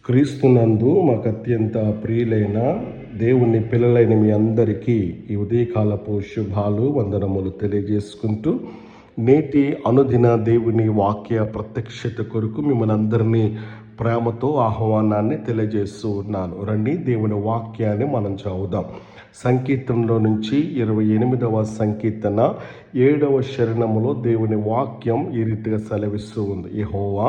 క్రీస్తునందు మాకు అత్యంత ప్రియులైన దేవుని పిల్లలైన మీ అందరికీ ఈ ఉదయకాలపు శుభాలు వందనములు తెలియజేసుకుంటూ నేటి అనుదిన దేవుని వాక్య ప్రత్యక్షత కొరకు మిమ్మల్ని అందరినీ ప్రేమతో ఆహ్వానాన్ని తెలియజేస్తూ ఉన్నాను. రండి దేవుని వాక్యాన్ని మనం చదువుదాం. సంకీర్తనలో నుంచి 28వ సంకీర్తన 7వ శరణములో దేవుని వాక్యం ఈ రీతిగా సెలవిస్తూ ఉంది. యెహోవా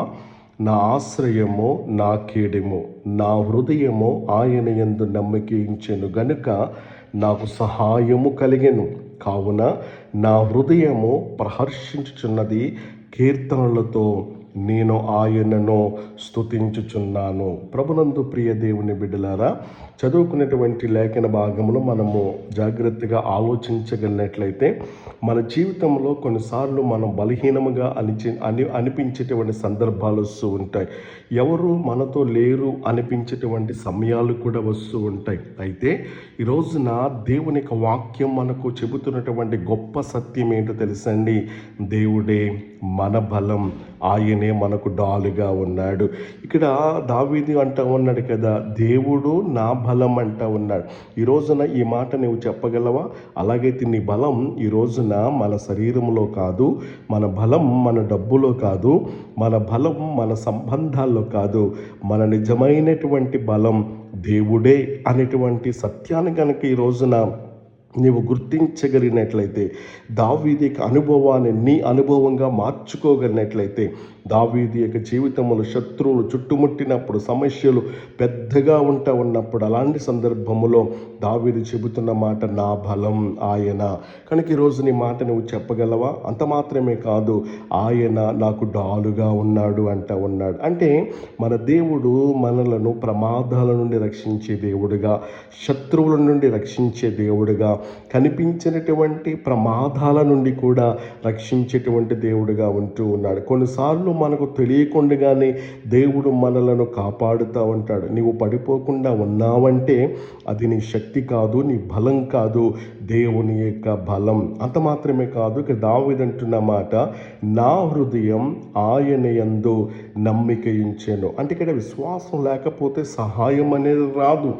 నా ఆశ్రయము, నా కేడెము, నా హృదయము ఆయన యందు నమ్మకించెను గనుక నాకు సహాయము కలిగెను. కావున నా హృదయము ప్రహర్షించుచున్నది, కీర్తనలతో నేను ఆయనను స్తుతించుచున్నాను. ప్రభునందు ప్రియ దేవుని బిడ్డలారా, చదువుకునేటువంటి లేఖన భాగంలో మనము జాగ్రత్తగా ఆలోచించగలిగినట్లయితే మన జీవితంలో కొన్నిసార్లు మనం బలహీనముగా అనిపించేటువంటి సందర్భాలు వస్తూ ఉంటాయి. ఎవరు మనతో లేరు అనిపించేటువంటి సమయాలు కూడా వస్తూ ఉంటాయి. అయితే ఈ రోజున దేవుని యొక్క వాక్యం మనకు చెబుతున్నటువంటి గొప్ప సత్యం ఏంటో తెలుసండి. దేవుడే మన బలం, ఆయనే మనకు డాలుగా ఉన్నాడు. ఇక్కడ దావీదు అంటూ ఉన్నాడు కదా, దేవుడు నా బలం అంటూ ఉన్నాడు. ఈ రోజున ఈ మాట నువ్వు చెప్పగలవా? అలాగైతే నీ బలం ఈ రోజున మన శరీరంలో కాదు, మన బలం మన డబ్బులో కాదు, మన బలం మన సంబంధాల్లో కాదు, మన నిజమైనటువంటి బలం దేవుడే అనేటువంటి సత్యాన్ని కనుక ఈ రోజున నీవు గుర్తించగలిగినట్లయితే, దావీదు యొక్క అనుభవాన్ని నీ అనుభవంగా మార్చుకోగలిగినట్లయితే, దావీదు యొక్క జీవితంలో శత్రువులు చుట్టుముట్టినప్పుడు, సమస్యలు పెద్దగా ఉన్నప్పుడు, అలాంటి సందర్భంలో దావీదు చెబుతున్న మాట నా బలం ఆయన. కనుక ఈరోజు నీ మాట నువ్వు చెప్పగలవా? అంత మాత్రమే కాదు, ఆయన నాకు డాలుగా ఉన్నాడు ఉన్నాడు. అంటే మన దేవుడు మనలను ప్రమాదాల నుండి రక్షించే దేవుడుగా, శత్రువుల నుండి రక్షించే దేవుడుగా, కనిపించినటువంటి ప్రమాదాల నుండి కూడా రక్షించేటువంటి దేవుడుగా ఉంటూ ఉన్నాడు. కొన్నిసార్లు మనకు తెలియకుండానే దేవుడు మనలను కాపాడుతూ ఉంటాడు. నీవు పడిపోకుండా ఉన్నావంటే అది నీ శక్తి కాదు, నీ బలం కాదు, దేవుని యొక్క బలం. అంత మాత్రమే కాదు, ఇక దావీదు అంటున్న మాట, నా హృదయం ఆయన యందు నమ్మికయించెను. అంటే ఇక్కడ విశ్వాసం లేకపోతే సహాయం అనేది రాదు,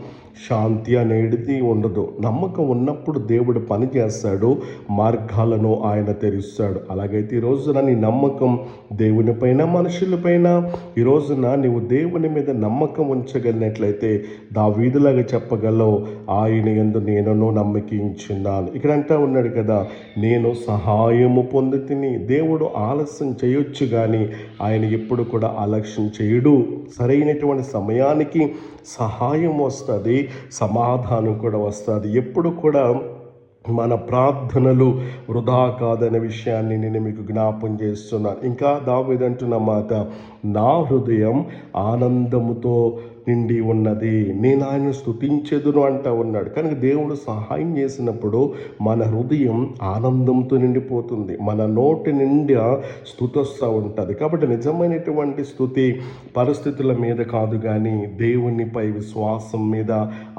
శాంతి అనేది ఉండదు. నమ్మకం ఉన్నప్పుడు దేవుడు పని చేస్తాడు, మార్గాలను ఆయన తెరుస్తాడు. అలాగైతే ఈ రోజున నీ నమ్మకం దేవునిపైన, మనుషులపైన, ఈ రోజున నీవు దేవుని మీద నమ్మకం ఉంచగలిగినట్లయితే దావీదులాగా చెప్పగలవు, ఆయన యందు నేను నమ్మకించున్నాను. ఇక్కడ అంటా ఉన్నాడు కదా, నేను సహాయము పొందితిని. దేవుడు ఆలస్యం చేయొచ్చు కానీ ఆయన ఎప్పుడు కూడా ఆలస్యం చేయడు. సరైనటువంటి సమయానికి సహాయం వస్తుంది, సమాధానం కూడా వస్తుంది. ఎప్పుడు కూడా మన ప్రార్థనలు వృధా కాదనే విషయాన్ని నేను మీకు జ్ఞాపం చేస్తున్నాను. ఇంకా దావీదు అంటున్న మాట, నా హృదయం ఆనందముతో నిండి ఉన్నది, నేను ఆయన స్తుతించెదను అంటూ ఉన్నాడు. కనుక దేవుడు సహాయం చేసినప్పుడు మన హృదయం ఆనందంతో నిండిపోతుంది, మన నోటి నిండా స్తుతి వస్తూ ఉంటుంది. కాబట్టి నిజమైనటువంటి స్తుతి పరిస్థితుల మీద కాదు కానీ దేవునిపై విశ్వాసం మీద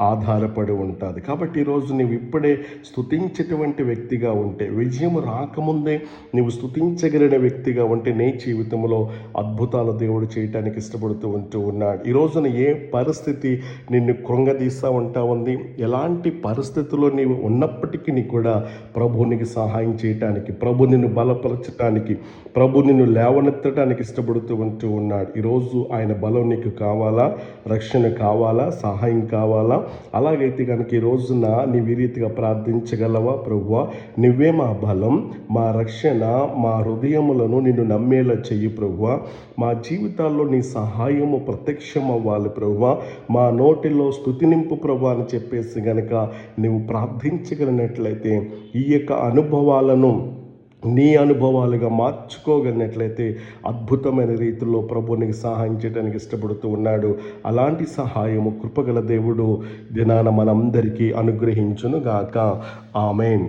ఆధారపడి ఉంటుంది. కాబట్టి ఈరోజు నీవు ఇప్పుడే స్తుతించేటువంటి వ్యక్తిగా ఉంటే, విజయం రాకముందే నీవు స్తుతించగలిగిన వ్యక్తిగా ఉంటే, నీ జీవితంలో అద్భుతాలు దేవుడు చేయటానికి ఇష్టపడుతూ ఉన్నాడు. ఈ రోజున ఏ పరిస్థితి నిన్ను కృంగదీస్తూ ఉంటా ఉంది, ఎలాంటి పరిస్థితుల్లో నీవు ఉన్నప్పటికీ కూడా ప్రభు నీకు సహాయం చేయటానికి, ప్రభు నిన్ను బలపరచటానికి, ప్రభు నిన్ను లేవనెత్తడానికి ఇష్టపడుతూ ఉన్నాడు. ఈరోజు ఆయన బలం నీకు కావాలా? రక్షణ కావాలా? సహాయం కావాలా? అలాగైతే కనుక ఈ రోజున నీవు ఈ రీతిగా ప్రార్థించగలవా? ప్రభువా, నువ్వే మా బలం, మా రక్షణ, మా హృదయములను నిన్ను నమ్మేలా చెయ్యి ప్రభువా. మా జీవితాల్లో నీ సహాయము ప్రత్యక్షం అవ్వాలి ప్రభువా. మా నోటిలో స్తుతి నింపు ప్రభువా అని చెప్పేసి గనక నువ్వు ప్రార్థించగలిగినట్లయితే, ఈ యొక్క అనుభవాలను నీ అనుభవాలుగా మార్చుకోగలిగినట్లయితే అద్భుతమైన రీతిలో ప్రభు నీకు సహాయం చేయడానికి ఇష్టపడుతూ ఉన్నాడు. అలాంటి సహాయము కృపగల దేవుడు దినాన మనందరికీ అనుగ్రహించును గాక. ఆమేన్.